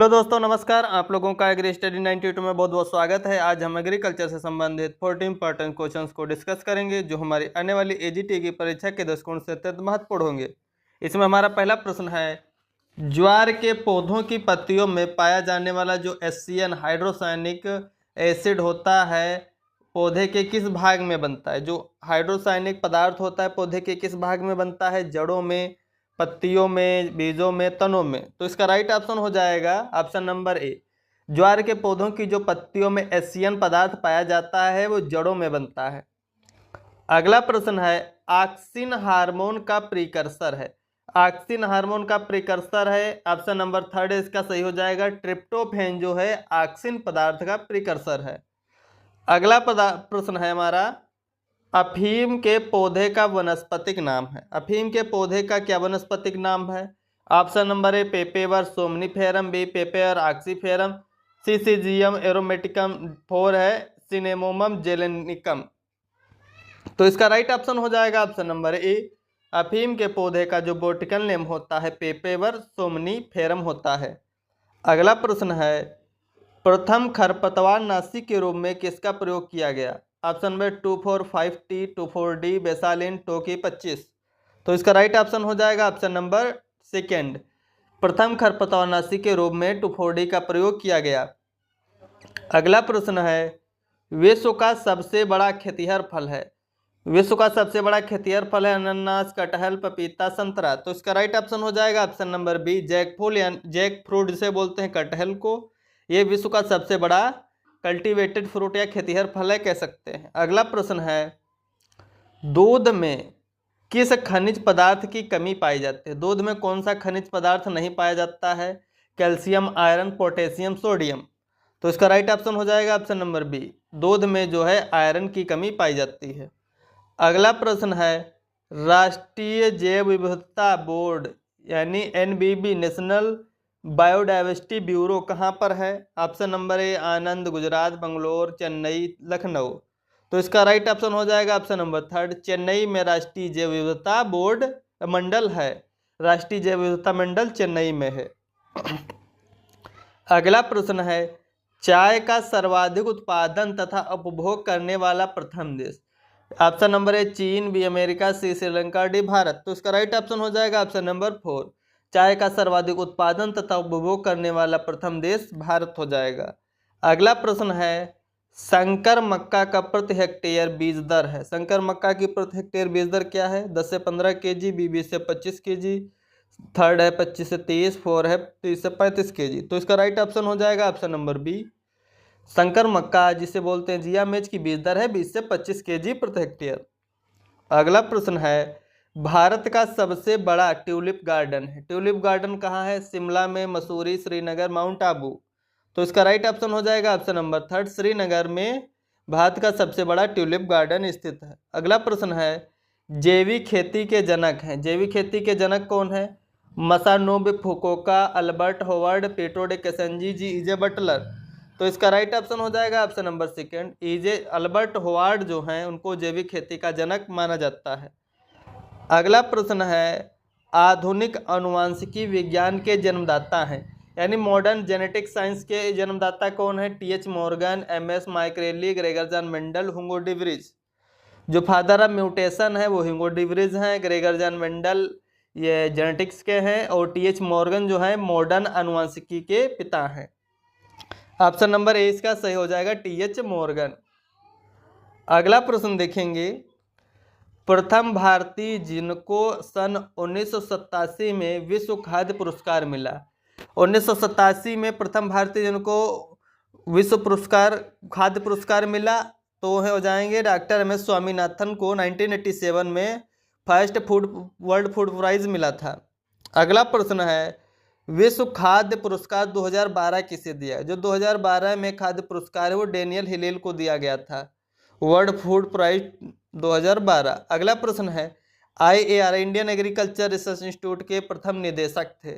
Hello दोस्तों, नमस्कार। आप लोगों का एग्री स्टडी 92 में बहुत बहुत स्वागत है। आज हम एग्रीकल्चर से संबंधित 14 इंपॉर्टेंट क्वेश्चंस को डिस्कस करेंगे जो हमारी आने वाली एजीटी की परीक्षा के दृष्टिकोण से अत्यंत महत्वपूर्ण होंगे। इसमें हमारा पहला प्रश्न है, ज्वार के पौधों की पत्तियों में पाया जाने वाला जो एससीएन हाइड्रोसायनिक एसिड होता है पौधे के किस भाग में बनता है। जो हाइड्रोसायनिक पदार्थ होता है पौधे के किस भाग में बनता है? जड़ों में, पत्तियों में, बीजों में, तनों में। तो इसका राइट ऑप्शन हो जाएगा ऑप्शन नंबर ए। ज्वार के पौधों की जो पत्तियों में एसियन पदार्थ पाया जाता है वो जड़ों में बनता है। अगला प्रश्न है, ऑक्सिन हार्मोन का प्रीकर्सर है। ऑक्सिन हार्मोन का प्रीकर्सर है, ऑप्शन नंबर थर्ड इसका सही हो जाएगा। ट्रिप्टोफैन जो है ऑक्सिन पदार्थ का प्रीकर्सर है। अगला प्रश्न है हमारा, अफीम के पौधे का वनस्पतिक नाम है। अफीम के पौधे का क्या वनस्पतिक नाम है? Option number A Papaver somniferum, B Papaver ऑक्सीफेरम, सी सीजियम एरोमेटिकम, फोर है सिनेमोमम जेलेनिकम। तो इसका राइट ऑप्शन हो जाएगा ऑप्शन नंबर ए। अफीम के पौधे का जो बोटिकल नेम होता है पेपेवर सोमनीफेरम होता है। अगला प्रश्न है, प्रथम खरपतवार नाशी के रूप में किसका प्रयोग किया गया? ऑप्शन नंबर 2,4,5-T, 2,4-D, बेसालिन, टोकी 25। तो इसका राइट ऑप्शन हो जाएगा ऑप्शन नंबर सेकेंड। प्रथम खरपतवारनाशी के रूप में 2,4-D का प्रयोग किया गया। अगला प्रश्न है, विश्व का सबसे बड़ा खेतिहर फल है। विश्व का सबसे बड़ा खेतिहर फल है अनानास, कटहल, पपीता, संतरा। तो इसका राइट ऑप्शन हो जाएगा ऑप्शन नंबर बी जैकफ्रूट, यानी जैक फ्रूट जिसे बोलते हैं कटहल को। ये विश्व का सबसे बड़ा कल्टीवेटेड फ्रूट या खेतिहर फल है कह सकते हैं। अगला प्रश्न है, दूध में किस खनिज पदार्थ की कमी पाई जाती है? दूध में कौन सा खनिज पदार्थ नहीं पाया जाता है? Calcium, iron, potassium, sodium. तो इसका राइट ऑप्शन हो जाएगा ऑप्शन नंबर बी, दूध में जो है आयरन की कमी पाई जाती है। अगला प्रश्न है, राष्ट्रीय जैव विविधता बोर्ड यानी एनबीबी नेशनल बायोडाइवर्सिटी ब्यूरो कहाँ पर है? ऑप्शन नंबर ए आनंद, गुजरात, बंगलोर, चेन्नई, लखनऊ। तो इसका राइट ऑप्शन हो जाएगा ऑप्शन नंबर थर्ड, चेन्नई में राष्ट्रीय जैव विविधता बोर्ड मंडल है। राष्ट्रीय जैव विविधता मंडल चेन्नई में है। अगला प्रश्न है, चाय का सर्वाधिक उत्पादन तथा उपभोग करने वाला प्रथम देश। ऑप्शन नंबर ए चीन, बी अमेरिका, सी श्रीलंका, डी भारत। तो इसका राइट ऑप्शन हो जाएगा ऑप्शन नंबर फोर, चाय का सर्वाधिक उत्पादन तथा उपभोग करने वाला प्रथम देश भारत हो जाएगा। अगला प्रश्न है, संकर मक्का का प्रति हेक्टेयर बीज दर है। संकर मक्का की प्रति हेक्टेयर बीज दर क्या है? 10 से 15 kg, बी 20 से 25 kg, थर्ड है 25 से 30, फोर है 30 से 35 kg। तो इसका राइट ऑप्शन हो जाएगा ऑप्शन नंबर बी, संकर मक्का जिसे बोलते हैं जिया मेज की बीज दर है 20 से 25 kg प्रति हेक्टेयर। अगला प्रश्न है, भारत का सबसे बड़ा ट्यूलिप गार्डन है। ट्यूलिप गार्डन कहाँ है? शिमला में, मसूरी, श्रीनगर, माउंट आबू। तो इसका राइट ऑप्शन हो जाएगा ऑप्शन नंबर थर्ड, श्रीनगर में भारत का सबसे बड़ा ट्यूलिप गार्डन स्थित है। अगला प्रश्न है, जैविक खेती के जनक हैं। जैविक खेती के जनक कौन है? Masanobu Fukuoka, Albert Howard, Pietro de Crescenzi, जी इजे बटलर। तो इसका राइट ऑप्शन हो जाएगा option number second, E J Albert Howard जो हैं उनको जैविक खेती का जनक माना जाता है। अगला प्रश्न है, आधुनिक अनुवांशिकी विज्ञान के जन्मदाता हैं यानी मॉडर्न जेनेटिक साइंस के जन्मदाता कौन है? टी.एच. Morgan, M S. मैकरेली, Gregor John Mendel, Hugo de Vries. जो फादर ऑफ म्यूटेशन है वो हुगो डी व्रिज हैं, ग्रेगर जॉन मेंडल ये जेनेटिक्स के हैं और टी.एच. मॉर्गन जो है मॉडर्न अनुवांशिकी के पिता हैं। ऑप्शन नंबर ए इसका सही हो जाएगा, टी.एच. मॉर्गन। अगला प्रश्न देखेंगे, प्रथम भारतीय जिनको सन 1987 में विश्व खाद्य पुरस्कार मिला। 1987 में प्रथम भारतीय जिनको विश्व पुरस्कार खाद्य पुरस्कार मिला तो हो जाएंगे डॉक्टर एम एस स्वामीनाथन को 1987 में first food world food prize मिला था। अगला प्रश्न है, विश्व खाद्य पुरस्कार 2012 किसे दिया? जो 2012 में खाद्य पुरस्कार है वो डेनियल हिलेल को दिया गया था, वर्ल्ड फूड प्राइज 2012। अगला प्रश्न है, IAR Indian agriculture research institute के प्रथम निदेशक थे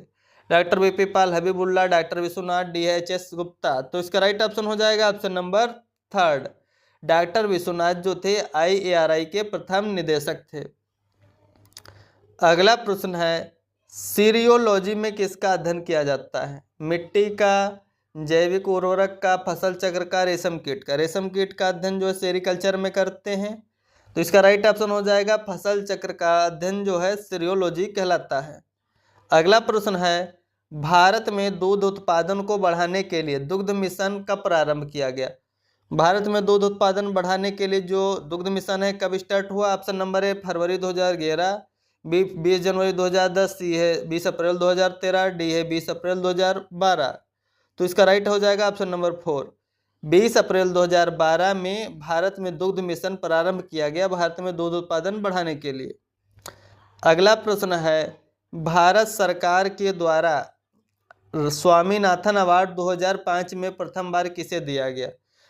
डॉक्टर वीपी पाल, हबीबुल्ला, डॉक्टर विश्वनाथ, DHS गुप्ता। तो इसका राइट ऑप्शन हो जाएगा option number third, doctor Vishwanath जो थे IARI के प्रथम निदेशक थे। अगला प्रश्न है, सीरियोलॉजी में किसका अध्ययन किया जाता है? मिट्टी का, जैविक उर्वरक का, फसल चक्र का, रेशम कीट का। रेशम कीट का अध्ययन जो है सेरिकल्चर में करते हैं, तो इसका राइट ऑप्शन हो जाएगा फसल चक्र का अध्ययन जो है सीरियोलॉजी कहलाता है। अगला प्रश्न है, भारत में दूध उत्पादन को बढ़ाने के लिए दुग्ध मिशन कब प्रारंभ किया गया? भारत में दूध उत्पादन बढ़ाने के लिए जो दुग्ध मिशन है कब स्टार्ट हुआ? ऑप्शन नंबर ए फरवरी 2011, बी 20 जनवरी 2010, सी है 20 अप्रैल 2013, डी है 20 अप्रैल 2012। तो इसका राइट हो जाएगा ऑप्शन नंबर 4, 20 अप्रैल 2012 में भारत में दुग्ध मिशन प्रारंभ किया गया भारत में दूध उत्पादन बढ़ाने के लिए। अगला प्रश्न है, भारत सरकार के द्वारा स्वामीनाथन अवार्ड 2005 में प्रथम बार किसे दिया गया?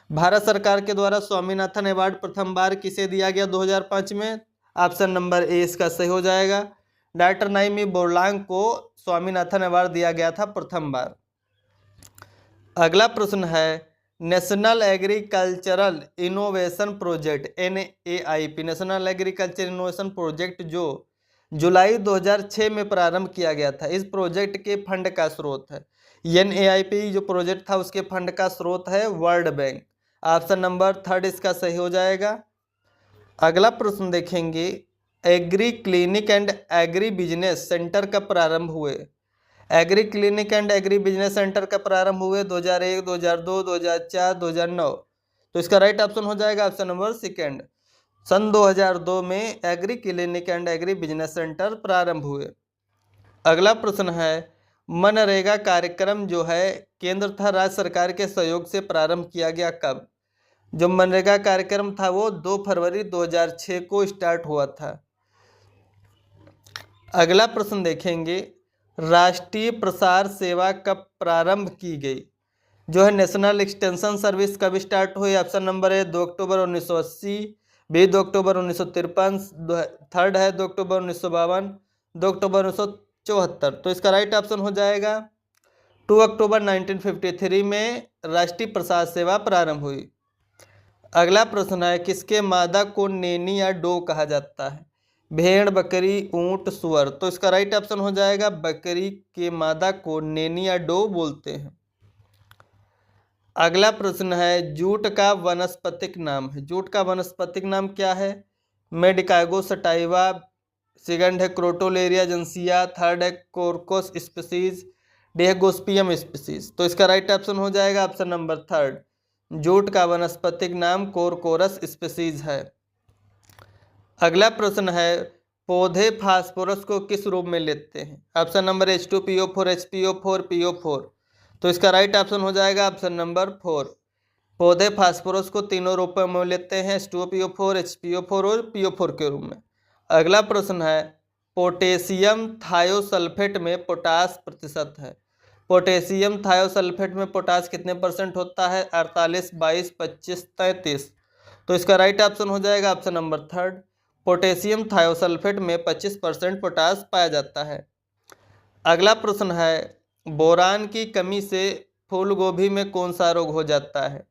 भारत सरकार के द्वारा स्वामीनाथन अवार्ड प्रथम बार किसे दिया गया 2005 में? ऑप्शन नंबर ए इसका सही हो जाएगा, डॉक्टर नाइमी बोरलांग को स्वामीनाथन अवार्ड दिया गया था प्रथम बार। अगला प्रश्न है, national agricultural innovation project NAIP, national agriculture innovation project जो जुलाई 2006 में प्रारंभ किया गया था, इस प्रोजेक्ट के फंड का स्रोत है NAIP जो प्रोजेक्ट था उसके फंड का स्रोत है वर्ल्ड बैंक। ऑप्शन नंबर 3 इसका सही हो जाएगा। अगला प्रश्न देखेंगे, agree clinic and agri business centre कब प्रारंभ हुए? Agree clinic and agri business centre कब प्रारंभ हुए? 2001, 2002, 2004, 2009। तो इसका राइट ऑप्शन हो जाएगा ऑप्शन नंबर 2, सन 2002 में agree clinic and agri business centre प्रारंभ हुए। अगला प्रश्न है, मनरेगा कार्यक्रम जो है केंद्र तथा राज्य सरकार के सहयोग से प्रारंभ किया गया कब? जो मनरेगा कार्यक्रम था वो 2 फरवरी 2006 को स्टार्ट हुआ था। अगला प्रश्न देखेंगे, राष्ट्रीय प्रसार सेवा कब प्रारंभ की गई? जो है नेशनल एक्सटेंशन सर्विस कब स्टार्ट हुई? ऑप्शन नंबर ए 2 अक्टूबर 1980, बी 2 अक्टूबर 1953, थर्ड है 2 अक्टूबर 1952, 2 अक्टूबर 1974। तो इसका राइट ऑप्शन हो जाएगा 2 अक्टूबर 1953 में राष्ट्रीय प्रसार सेवा प्रारंभ हुई। अगला प्रश्न है, किसके मादा को नेनी या डो कहा जाता है? भेड़, बकरी, ऊंट, सुअर। तो इसका राइट ऑप्शन हो जाएगा बकरी के मादा को नेनी या डो बोलते हैं। अगला प्रश्न है, जूट का वनस्पतिक नाम है। जूट का वनस्पतिक नाम क्या है? मेडिकागो सटाइवा, सेकंड है क्रोटोलेरिया जेंसिया, थर्ड है कोरकोस स्पीसीज, डी है गोस्पियम स्पीसीज। तो इसका राइट ऑप्शन हो जाएगा ऑप्शन नंबर 3, जूट का वनस्पतिक नाम कोरकोरस स्पीसीज है। अगला प्रश्न है, पौधे फास्फोरस को किस रूप में लेते हैं? Option number H2PO4, HPO4, PO4। तो इसका राइट ऑप्शन हो जाएगा ऑप्शन नंबर 4, पौधे फास्फोरस को तीनों रूपों में लेते हैं, H2PO4, HPO4 और PO4 के रूप में। अगला प्रश्न है, पोटेशियम थायोसल्फेट में पोटास प्रतिशत है। पोटेशियम थायोसल्फेट में पोटास कितने % होता है? 48, 22, 25, 33। तो इसका राइट ऑप्शन हो जाएगा ऑप्शन नंबर 3, पोटेशियम थायोसल्फेट में 25% पोटास पाया जाता है। अगला प्रश्न है, बोरान की कमी से फूल गोभी में कौन सा रोग हो जाता है?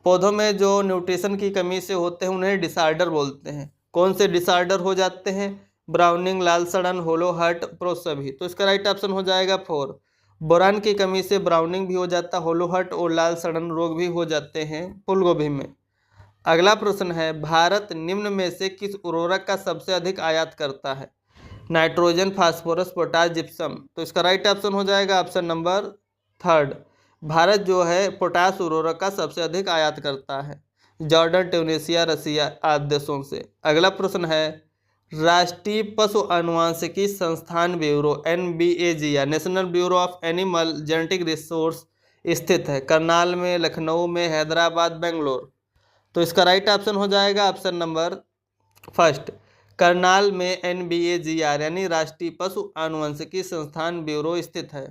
पौधों में जो न्यूट्रिशन की कमी से होते हैं उन्हें डिसऑर्डर बोलते हैं। कौन से डिसऑर्डर हो जाते हैं? ब्राउनिंग, लाल सड़न, होलो हार्ट, प्रोसभी। तो इसका राइट ऑप्शन हो जाएगा 4, बोरान की कमी से ब्राउनिंग भी हो जाता है, होलो हार्ट और लाल सड़न रोग भी हो जाते हैं फूल गोभी में। अगला प्रश्न है, भारत निम्न में से किस उर्वरक का सबसे अधिक आयात करता है? Nitrogen, phosphorus, potash, gypsum. तो इसका राइट ऑप्शन हो जाएगा ऑप्शन नंबर 3, भारत जो है पोटास उर्वरक का सबसे अधिक आयात करता है जॉर्डन, ट्यूनीशिया, रसिया आदि देशों से। अगला प्रश्न है, राष्ट्रीय पशु आनुवांशिकी संस्थान bureau NBAGR, national bureau of animal genetic resource स्थित है करनाल में, लखनऊ में, हैदराबाद, बेंगलोर। तो इसका राइट ऑप्शन हो जाएगा ऑप्शन नंबर 1, करनाल में NBAGR यानी राष्ट्रीय पशु आनुवंशिकी संस्थान ब्यूरो स्थित है।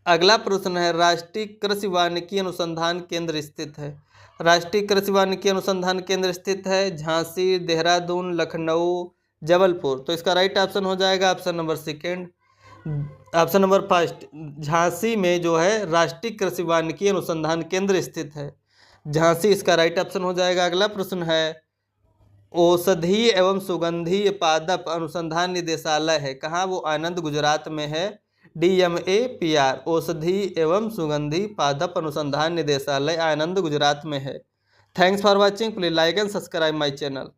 अगला प्रश्न है, राष्ट्रीय कृषि वानिकी अनुसंधान केंद्र स्थित है। राष्ट्रीय कृषि वानिकी अनुसंधान केंद्र स्थित है झांसी, देहरादून, लखनऊ, जबलपुर। तो इसका राइट ऑप्शन हो जाएगा option number 2, option number 1, Jhansi में जो है राष्ट्रीय कृषि वानिकी अनुसंधान केंद्र स्थित है, झांसी इसका राइट ऑप्शन हो जाएगा। अगला प्रश्न है, औषधीय एवं सुगंधीय पादप अनुसंधान निदेशालय है कहाँ? वो आनंद गुजरात में है। DMAPR औषधीय एवं सुगंधी पादप अनुसंधान निदेशालय आनंद गुजरात में है। Thanks for watching. Please like and subscribe my channel.